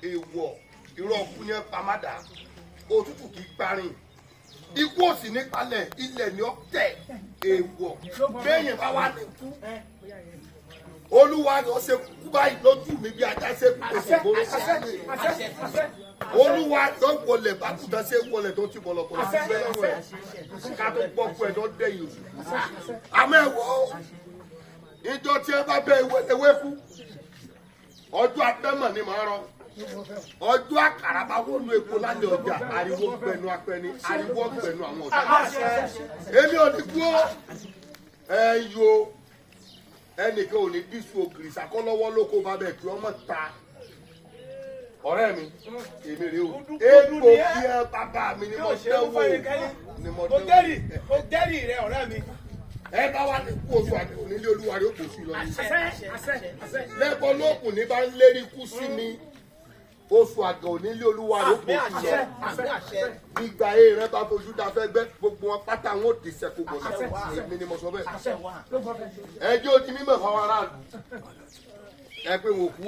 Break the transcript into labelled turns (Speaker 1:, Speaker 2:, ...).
Speaker 1: èèwọ̀ irọ́ ọkùnrin yẹn pamádà òtútù kì í parin ikú òsì nípalẹ̀ ilẹ̀ ni ó tẹ̀ èèwọ̀ béèyàn bá wà ní kú olúwa ló ṣe kú báyìí lójú mi bí ajá ṣe kú èsì gbóró olúwa ló ń wọlé bàtúntà ṣe wọlé tó ti bọ̀lọ̀bọ̀lọ̀ sí bẹ́ẹ̀ rẹ̀ ká tó gbọ́ pé tó dẹ̀yìn oṣù àmọ́ ẹ̀wọ̀ ìjọ tí ẹ bá bẹ ewé kú ọjọ́ abẹ́mọ̀ ni màá rọ ọjọ́ àkàrà bá wọnú epo lálẹ́ ọjà ariwo gbẹnu apẹni ariwo gbẹnu àwọn ọ̀dọ́ èmi ò ní kú ẹ yo ẹnìkan ò ní dísù ògiri sàkọ́lọ́wọ́ lóko bá bẹ̀ kí ọmọ ta ọ̀rẹ́ mi èmi rè o epo bí ẹ bàbá mi ni mo dẹ́wò ni mo
Speaker 2: dẹ́rì rẹ ọ̀rẹ́ mi.
Speaker 1: ẹ bá wà ní kú oṣù àti onílé olúwa rẹ ó kò sí lọ ní. lẹ́kọ̀ọ́ lóòkùn ní bá ń lérí kú sí mi oṣù àgàn onílé olúwa rẹ ó kò sí lọ. ìgbà yìí rẹ bá fojú da fẹ́ gbẹ́ gbogbo wọn pátá wọn ò dì sẹ́kù bọ̀ sí èmi ni mo sọ bẹ́ẹ̀. ẹjọ́ ti mímọ̀ fáwọn aráàlú ẹ pé wọn kú.